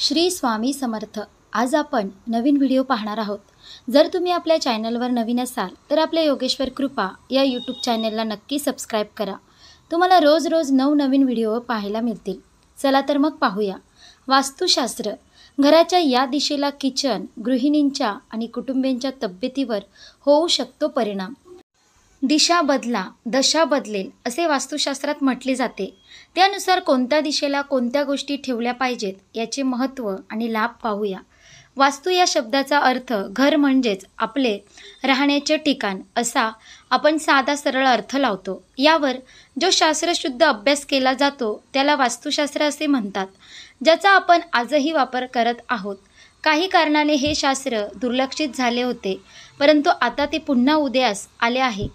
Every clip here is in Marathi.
श्री स्वामी समर्थ. आज आपण नवीन व्हिडिओ पाहणार आहोत. जर तुम्ही आपल्या चॅनलवर नवीन असाल तर आपल्या योगेश्वर कृपा या यूट्यूब चॅनलला नक्की सबस्क्राईब करा. तुम्हाला रोज रोज नवनवीन व्हिडिओ पाहायला मिळतील. चला तर मग पाहूया. वास्तुशास्त्र. घराच्या या दिशेला किचन, गृहिणींच्या आणि कुटुंबियांच्या तब्येतीवर होऊ शकतो परिणाम. दिशा बदला दशा बदलेल असे वास्तुशास्त्रात म्हटले जाते. त्यानुसार कोणत्या दिशेला कोणत्या गोष्टी ठेवल्या पाहिजेत याचे महत्त्व आणि लाभ पाहूया. वास्तू या शब्दाचा अर्थ घर म्हणजेच आपले राहण्याचे ठिकाण असा आपण साधा सरळ अर्थ लावतो. यावर जो शास्त्रशुद्ध अभ्यास केला जातो त्याला वास्तुशास्त्र असे म्हणतात, ज्याचा आपण आजही वापर करत आहोत. काही कारणाने हे शास्त्र दुर्लक्षित झाले होते, परंतु आता ते पुन्हा उदयास आले आहे.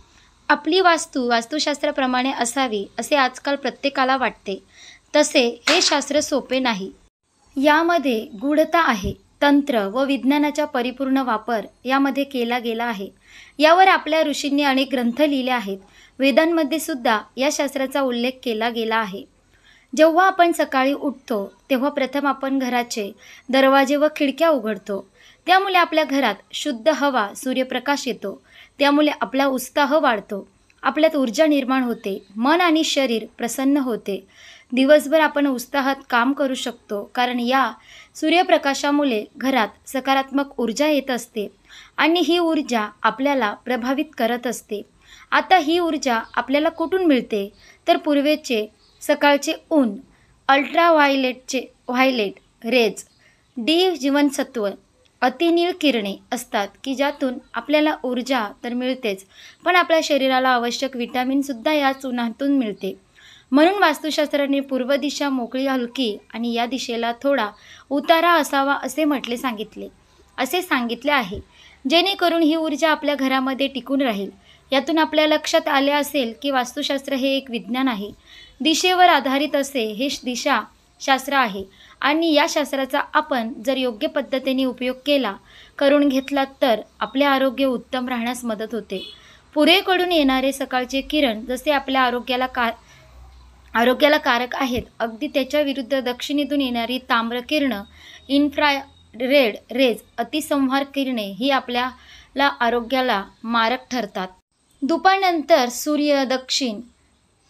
आपली वास्तू वास्तुशास्त्राप्रमाणे असावी असे आजकाल प्रत्येकाला वाटते. तसे हे शास्त्र सोपे नाही. यामध्ये गूढता आहे. तंत्र व विज्ञानाचा परिपूर्ण वापर यामध्ये केला गेला आहे. यावर आपल्या ऋषींनी अनेक ग्रंथ लिहिले आहेत. वेदांमध्ये सुद्धा या शास्त्राचा उल्लेख केला गेला आहे. जेव्हा आपण सकाळी उठतो तेव्हा प्रथम आपण घराचे दरवाजे व खिडक्या उघडतो. त्यामुळे आपल्या घरात शुद्ध हवा, सूर्यप्रकाश येतो. त्यामुळे आपला उत्साह वाढतो, आपल्यात ऊर्जा निर्माण होते, मन आणि शरीर प्रसन्न होते. दिवसभर आपण उत्साहात काम करू शकतो, कारण या सूर्यप्रकाशामुळे घरात सकारात्मक ऊर्जा येत असते आणि ही ऊर्जा आपल्याला प्रभावित करत असते. आता ही ऊर्जा आपल्याला कुठून मिळते तर पूर्वेचे सकाळचे ऊन, व्हायलेट रेज, डी जीवनसत्व, अतिनील किरणे असतात की ज्यातून आपल्याला ऊर्जा तर मिळतेच, पण आपल्या शरीराला आवश्यक विटॅमिनसुद्धा याच उन्हातून मिळते. म्हणून वास्तुशास्त्राने पूर्व दिशा मोकळी, हलकी आणि या दिशेला थोडा उतारा असावा असे सांगितले आहे, जेणेकरून ही ऊर्जा आपल्या घरामध्ये टिकून राहील. यातून आपल्या लक्षात आले असेल की वास्तुशास्त्र हे एक विज्ञान आहे. दिशेवर आधारित असे हे दिशाशास्त्र आहे आणि या शास्त्राचा आपण जर योग्य पद्धतीने उपयोग करून घेतला तर आपले आरोग्य उत्तम राहण्यास मदत होते. पूर्वेकडून येणारे सकाळचे किरण जसे आपल्या आरोग्याला कारक आहेत, अगदी त्याच्या विरुद्ध दक्षिणेतून येणारी ताम्र किरणं, इन्फ्रारेड रेज, अतिसंहार किरणे ही आपल्याला आरोग्याला मारक ठरतात. दुपारनंतर सूर्य दक्षिण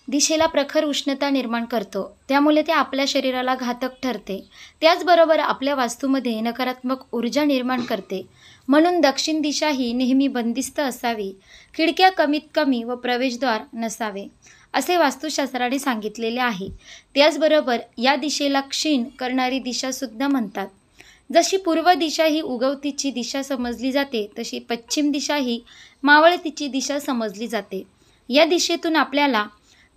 दिशेला प्रखर उष्णता निर्माण करतो, त्यामुळे ते आपल्या शरीराला घातक ठरते. त्याचबरोबर आपल्या वास्तूमध्ये नकारात्मक ऊर्जा निर्माण करते. म्हणून दक्षिण दिशा ही नेहमी बंदिस्त असावी. खिडक्या कमीत कमी व प्रवेशद्वार नसावे असे वास्तुशास्त्राने सांगितलेले आहे. त्याचबरोबर या दिशेला क्षीण करणारी दिशासुद्धा म्हणतात. जशी पूर्व दिशा ही उगवतीची दिशा समजली जाते, तशी पश्चिम दिशा ही मावळतीची दिशा समजली जाते. या दिशेतून आपल्याला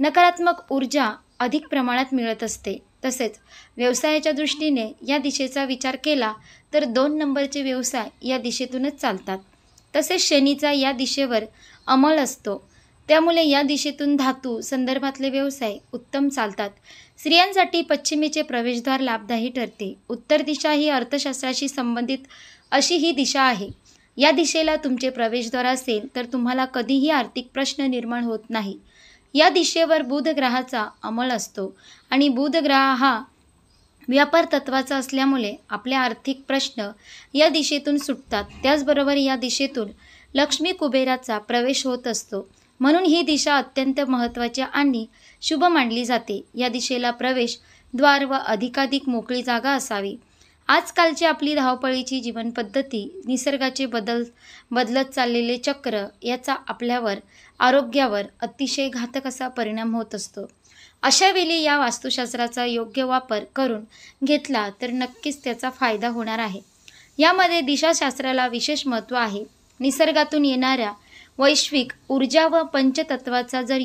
नकारात्मक ऊर्जा अधिक प्रमाणात मिळत असते. तसेच व्यवसायाच्या दृष्टीने या दिशेचा विचार केला तर 2 नंबरचे व्यवसाय या दिशेतूनच चालतात. तसेच शनीचा या दिशेवर अंमल असतो, त्यामुळे या दिशेतून धातू संदर्भातले व्यवसाय उत्तम चालतात. स्त्रियांसाठी पश्चिमेचे प्रवेशद्वार लाभदायी ठरते. उत्तर दिशा ही अर्थशास्त्राशी संबंधित अशी ही दिशा आहे. या दिशेला तुमचे प्रवेशद्वार असेल तर तुम्हाला कधीही आर्थिक प्रश्न निर्माण होत नाही. या दिशेवर बुध ग्रहाचा अंमल असतो आणि बुध ग्रह हा व्यापार तत्वाचा असल्यामुळे आपले आर्थिक प्रश्न या दिशेतून सुटतात. त्याचबरोबर या दिशेतून लक्ष्मी कुबेराचा प्रवेश होत असतो. म्हणून ही दिशा अत्यंत महत्त्वाची आणि शुभ मानली जाते. या दिशेला प्रवेश द्वार व अधिकाधिक मोकळी जागा असावी. आजकालची आपली धावपळीची जीवनपद्धती, निसर्गाचे बदलत चाललेले चक्र याचा आपल्यावर आरोग्यावर अतिशय घातक असा परिणाम होत असतो. अशावेळी या वास्तुशास्त्राचा योग्य वापर करून घेतला तर नक्कीच त्याचा फायदा होणार आहे. यामध्ये दिशाशास्त्राला विशेष महत्त्व आहे. निसर्गातून येणाऱ्या वैश्विक ऊर्जा व पंचतत्वाचा जर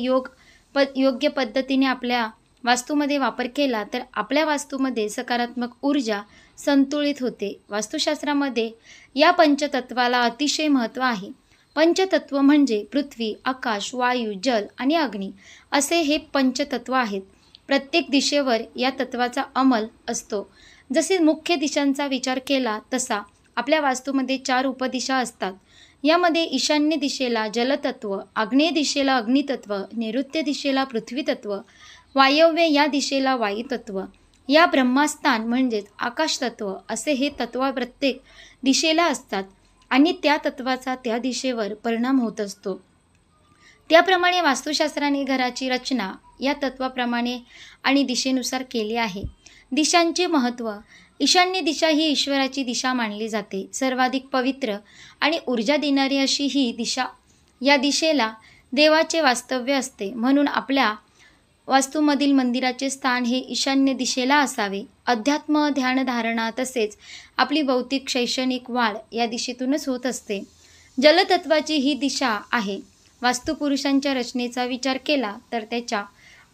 योग्य पद्धतीने आपल्या वास्तूमध्ये वापर केला तर आपल्या वास्तूमध्ये सकारात्मक ऊर्जा संतुलित होते. वास्तुशास्त्रामध्ये या पंचतत्वाला अतिशय महत्त्व आहे. पंचतत्व म्हणजे पृथ्वी, आकाश, वायू, जल आणि अग्नी असे हे पंचतत्व आहेत. प्रत्येक दिशेवर या तत्वाचा अंमल असतो. जसे मुख्य दिशांचा विचार केला तसा आपल्या वास्तूमध्ये 4 उपदिशा असतात. यामध्ये ईशान्य दिशेला जलतत्व, आग्नेय दिशेला अग्नितत्व, नैऋत्य दिशेला पृथ्वीतत्व, वायव्य या दिशेला वायुतत्व या ब्रह्मस्थान म्हणजेच आकाश तत्व असे हे तत्व प्रत्येक दिशेला असतात आणि त्या तत्वाचा त्या दिशेवर परिणाम होत असतो. त्याप्रमाणे वास्तुशास्त्राने घराची रचना या तत्वाप्रमाणे आणि दिशेनुसार केली आहे. दिशांचे महत्त्व. ईशान्य दिशा ही ईश्वराची दिशा मानली जाते. सर्वाधिक पवित्र आणि ऊर्जा देणारी अशी ही दिशा, या दिशेला देवाचे वास्तव्य असते. म्हणून आपल्या वास्तूमधील मंदिराचे स्थान हे ईशान्य दिशेला असावे. अध्यात्म, ध्यानधारणा तसेच आपली भौतिक शैक्षणिक वाढ या दिशेतूनच होत असते. जलतत्वाची ही दिशा आहे. वास्तुपुरुषांच्या रचनेचा विचार केला तर त्याच्या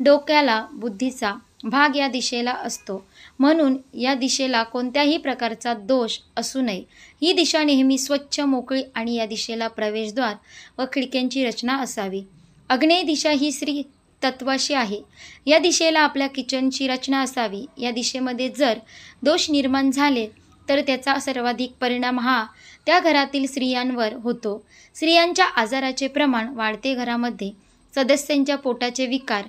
डोक्याला बुद्धीचा भाग या दिशेला असतो. म्हणून या दिशेला कोणत्याही प्रकारचा दोष असू नये. ही दिशा नेहमी स्वच्छ, मोकळी आणि या दिशेला प्रवेशद्वार व खिडक्यांची रचना असावी. आग्नेय दिशा ही स्त्री तत्वाशी आहे. या दिशेला आपल्या किचनची रचना असावी. या दिशेमध्ये जर दोष निर्माण झाले तर त्याचा सर्वाधिक परिणाम हा त्या घरातील स्त्रियांवर होतो. स्त्रियांच्या आजाराचे प्रमाण वाढते. घरामध्ये सदस्यांच्या पोटाचे विकार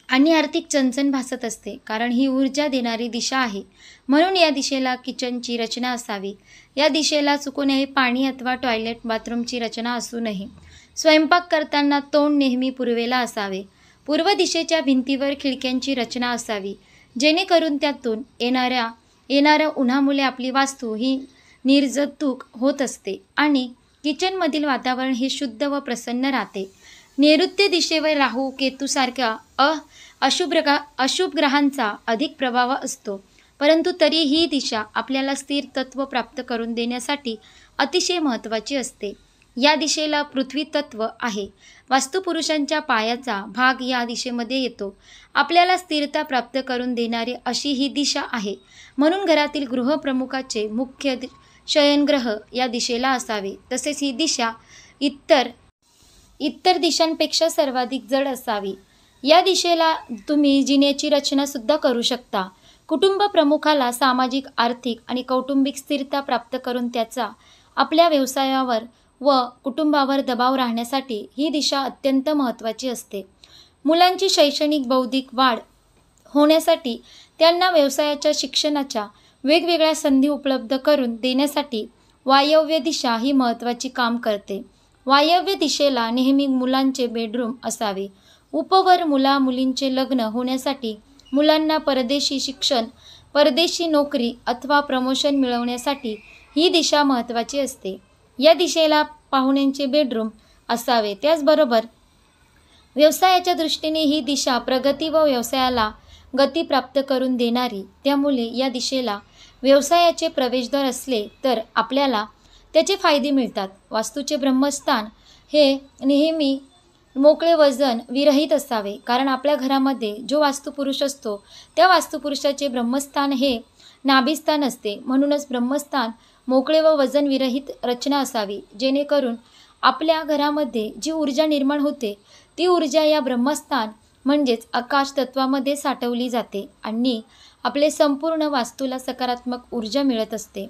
आणि आर्थिक चणचण भासत असते, कारण ही ऊर्जा देणारी दिशा आहे. म्हणून या दिशेला किचनची रचना असावी. या दिशेला चुकूनही पाणी अथवा टॉयलेट बाथरूमची रचना असू नये. स्वयंपाक करताना तोंड नेहमी पूर्वेला असावे. पूर्व दिशेच्या भिंतीवर खिडक्यांची रचना असावी, जेणेकरून त्यातून येणाऱ्या उन्हामुळे आपली वास्तू ही निर्जंतुक होत असते आणि किचनमधील वातावरण हे शुद्ध व प्रसन्न राहते. नैऋत्य दिशेवर राहू, केतूसारख्या अशुभ ग्रहांचा अधिक प्रभाव असतो, परंतु तरी ही दिशा आपल्याला स्थिर तत्व प्राप्त करून देण्यासाठी अतिशय महत्त्वाची असते. या दिशेला पृथ्वी तत्व आहे. वास्तुपुरुषांच्या पायाचा भाग या दिशेमध्ये येतो. आपल्याला स्थिरता प्राप्त करून देणारी अशी ही दिशा आहे. म्हणून घरातील गृहप्रमुखाचे मुख्य शयनग्रह या दिशेला असावे. तसेच ही दिशा इतर दिशांपेक्षा सर्वाधिक जड असावी. या दिशेला तुम्ही जिन्याची रचना सुद्धा करू शकता. कुटुंब प्रमुखाला सामाजिक, आर्थिक आणि कौटुंबिक स्थिरता प्राप्त करून त्याचा आपल्या व्यवसायावर व कुटुंबावर दबाव राहण्यासाठी ही दिशा अत्यंत महत्त्वाची असते. मुलांची शैक्षणिक बौद्धिक वाढ होण्यासाठी, त्यांना व्यवसायाच्या शिक्षणाच्या वेगवेगळ्या संधी उपलब्ध करून देण्यासाठी वायव्य दिशा ही महत्त्वाची काम करते. वायव्य दिशेला नेहमी मुलांचे बेडरूम असावे. उपवर मुला-मुलींचे लग्न होण्यासाठी, मुलांना परदेशी शिक्षण, परदेशी नोकरी अथवा प्रमोशन मिळवण्यासाठी ही दिशा महत्त्वाची असते. या दिशेला पाहुण्यांचे बेडरूम असावे. त्याचबरोबर व्यवसायाच्या दृष्टीने ही दिशा प्रगती व व्यवसायाला गती प्राप्त करून देणारी. त्यामुळे या दिशेला व्यवसायाचे प्रवेशद्वार असले तर आपल्याला त्याचे फायदे मिळतात. वास्तूचे ब्रह्मस्थान हे नेहमी मोकळे वजन विरहित असावे, कारण आपल्या घरामध्ये जो वास्तुपुरुष असतो त्या वास्तुपुरुषाचे ब्रह्मस्थान हे नाभिस्थान असते. म्हणूनच ब्रह्मस्थान मोकळे व वजन विरहित रचना असावी, जेणेकरून आपल्या घरामध्ये जी ऊर्जा निर्माण होते ती ऊर्जा या ब्रह्मस्थान म्हणजेच आकाश तत्वामध्ये साठवली जाते आणि आपले संपूर्ण वास्तूला सकारात्मक ऊर्जा मिळत असते.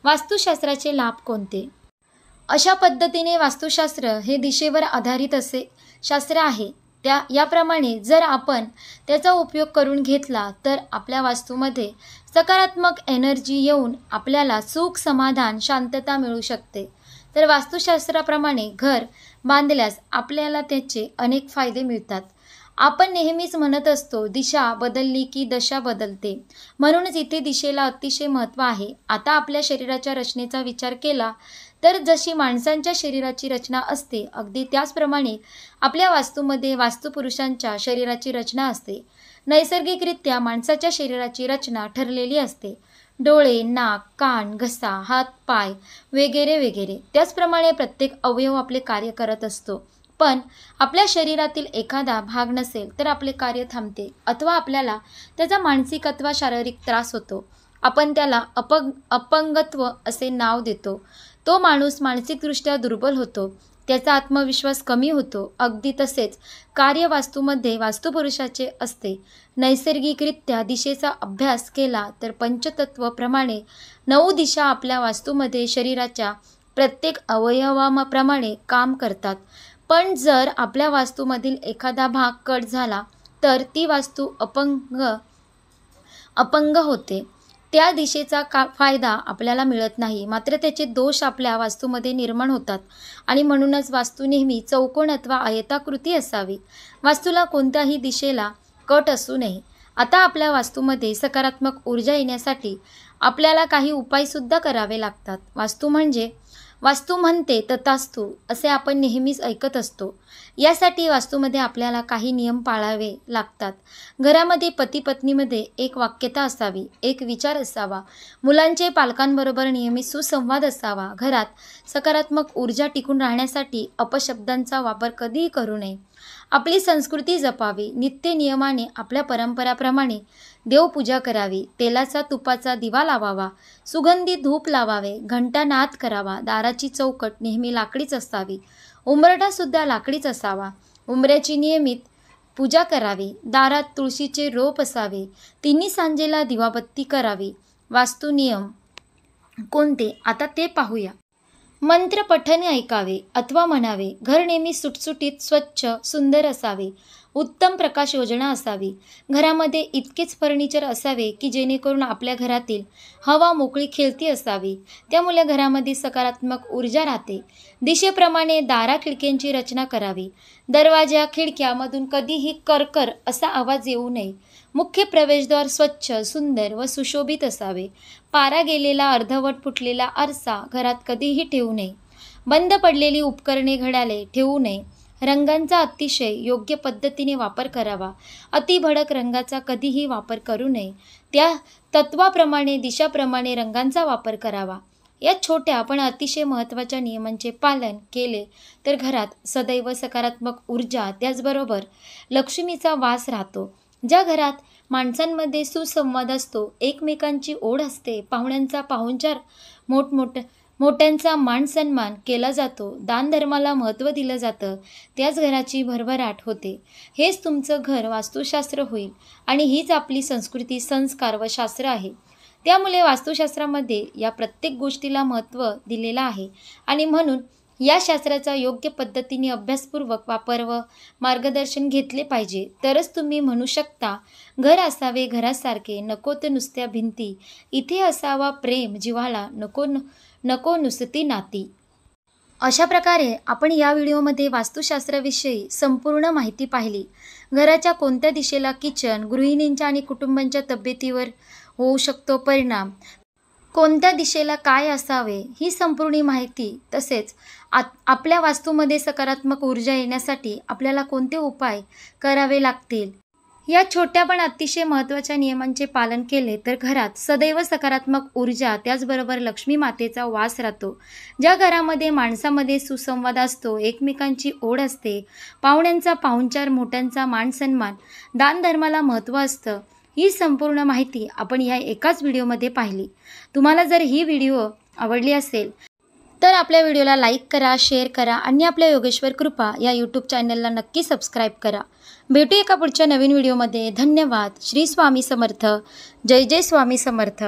वास्तुशास्त्राचे लाभ कोणते? अशा पद्धतीने वास्तुशास्त्र हे दिशेवर आधारित असे शास्त्र आहे. याप्रमाणे जर आपण त्याचा उपयोग करून घेतला तर आपल्या वास्तूमध्ये सकारात्मक एनर्जी येऊन आपल्याला सुख, समाधान, शांतता मिळू शकते. तर वास्तुशास्त्राप्रमाणे घर बांधल्यास आपल्याला त्याचे अनेक फायदे मिळतात. आपण नेहमीच म्हणत असतो, दिशा बदलली की दशा बदलते. म्हणूनच इथे दिशेला अतिशय महत्त्व आहे. आता आपल्या शरीराच्या रचनेचा विचार केला तर जशी माणसांच्या शरीराची रचना असते, अगदी त्याचप्रमाणे आपल्या वास्तूमध्ये वास्तुपुरुषांच्या शरीराची रचना असते. नैसर्गिकरित्या माणसाच्या शरीराची रचना ठरलेली असते. डोळे, नाक, कान, घसा, हात, पाय वगैरे वगैरे. त्याचप्रमाणे प्रत्येक अवयव आपले कार्य करत असतो. पण आपल्या शरीरातील एखादा भाग नसेल तर आपले कार्य थांबते अथवा आपल्याला त्याचा मानसिक अथवा शारीरिक त्रास होतो. आपण त्याला अपंगत्व असे नाव देतो. तो माणूस मानसिकदृष्ट्या दुर्बल होतो, त्याचा आत्मविश्वास कमी होतो. अगदी तसेच कार्य वास्तूमध्ये वास्तुपुरुषाचे असते. नैसर्गिकरित्या दिशेचा अभ्यास केला तर पंचतत्वप्रमाणे 9 दिशा आपल्या वास्तूमध्ये शरीराच्या प्रत्येक अवयवाप्रमाणे काम करतात. पण जर आपल्या वास्तूमधील एखादा भाग कट झाला तर ती वास्तू अपंग अपंग होते. त्या दिशेचा फायदा आपल्याला मिळत नाही, मात्र त्याचे दोष आपल्या वास्तूमध्ये निर्माण होतात आणि म्हणूनच वास्तू नेहमी चौकोन अथवा आयताकृती असावी. वास्तूला कोणत्याही दिशेला कट असू नये. आता आपल्या वास्तूमध्ये सकारात्मक ऊर्जा येण्यासाठी आपल्याला काही उपायसुद्धा करावे लागतात. वास्तू म्हणते तथास्तु असे आपण नेहमीच ऐकत असतो. यासाठी वास्तूमध्ये आपल्याला काही नियम पाळावे लागतात. घरामध्ये पती पत्नीमध्ये एक वाक्यता असावी, एक विचार असावा, मुलांचे पालकांबरोबर नियमित सुसंवाद असावा. घरात सकारात्मक ऊर्जा टिकून राहण्यासाठी अपशब्दांचा वापर कधीही करू नये. आपली संस्कृती जपावी. नित्य नियमाने आपल्या परंपराप्रमाणे देवपूजा करावी. तेलाचा तुपाचा दिवा लावावा. सुगंधी धूप लावावे. घंटानाद करावा. दाराची चौकट नेहमी लाकडीच असावी. उंबरठासुद्धा लाकडीच असावा. उंबऱ्याची नियमित पूजा करावी. दारात तुळशीचे रोप असावे. तिन्ही सांजेला दिवाबत्ती करावी. वास्तू नियम कोणते आता ते पाहूया. मंत्र पठणे ऐकावे अथवा म्हणावे. घर नेहमी सुटसुटीत स्वच्छ सुंदर असावे. उत्तम प्रकाश योजना असावी. घरामध्ये इतकेच फर्निचर असावे की जेणेकरून आपल्या घरातील हवा मोकळी खेळती असावी. त्यामुळे घरामध्ये सकारात्मक ऊर्जा राहते. दिशेप्रमाणे दारा खिडक्यांची रचना करावी. दरवाजा खिडक्यामधून कधीही करकर असा आवाज येऊ नये. मुख्य प्रवेशद्वार स्वच्छ सुंदर व सुशोभित असावे. पारा गेलेला अर्धवट फुटलेला आरसा घरात कधीही ठेवू नये. बंद पडलेली उपकरणे घड्याळे ठेवू नये. रंगांचा अतिशय योग्य पद्धतीने वापर करावा. अति भडक रंगाचा कधीही वापर करू नये. त्या तत्वाप्रमाणे दिशाप्रमाणे रंगांचा वापर करावा. या छोट्या पण अतिशय महत्त्वाच्या नियमांचे पालन केले तर घरात सदैव सकारात्मक ऊर्जा त्याचबरोबर लक्ष्मीचा वास राहतो. ज्या घरात माणसांमध्ये सुसंवाद असतो, एकमेकांची ओढ असते, पाहुण्यांचा पाहुणचार, मोठ्यांचा मान सन्मान केला जातो, दानधर्माला महत्त्व दिलं जातं, त्याच घराची भरभराट होते. हेच तुमचं घर वास्तुशास्त्र होईल आणि हीच आपली संस्कृती, संस्कार व शास्त्र आहे. त्यामुळे वास्तुशास्त्रामध्ये या प्रत्येक गोष्टीला महत्त्व दिलेलं आहे आणि म्हणून या शास्त्राचा योग्य पद्धतीने अभ्यासपूर्वक वापर व मार्गदर्शन घेतले पाहिजे. तरच तुम्ही म्हणू शकता घर असावे घरासारखे, नको तर नुसत्या भिंती. इथे असावा प्रेम जिव्हाळा, नको नुसती नाती. अशा प्रकारे आपण या व्हिडिओमध्ये वास्तुशास्त्राविषयी संपूर्ण माहिती पाहिली. घराच्या कोणत्या दिशेला किचन, गृहिणींच्या आणि कुटुंबांच्या तब्येतीवर होऊ शकतो परिणाम, कोणत्या दिशेला काय असावे ही संपूर्ण माहिती, तसेच आपल्या वास्तूमध्ये सकारात्मक ऊर्जा येण्यासाठी आपल्याला कोणते उपाय करावे लागतील, या छोट्या पण अतिशय महत्त्वाच्या नियमांचे पालन केले तर घरात सदैव सकारात्मक ऊर्जा त्याचबरोबर लक्ष्मी मातेचा वास राहतो. ज्या घरामध्ये माणसामध्ये सुसंवाद असतो, एकमेकांची ओढ असते, पाहुण्यांचा पाहुणचार, मोठ्यांचा मान सन्मान, दानधर्माला महत्त्व असतं, ही संपूर्ण माहिती आपण ह्या एकाच व्हिडिओमध्ये पाहिली. तुम्हाला जर ही व्हिडिओ आवडली असेल तर आपल्या व्हिडिओला लाईक करा, शेअर करा आणि आपल्या योगेश्वर कृपा या यूट्यूब चॅनलला नक्की सबस्क्राईब करा. भेटू एका पुढच्या नवीन व्हिडिओमध्ये. धन्यवाद. श्री स्वामी समर्थ. जय जय स्वामी समर्थ.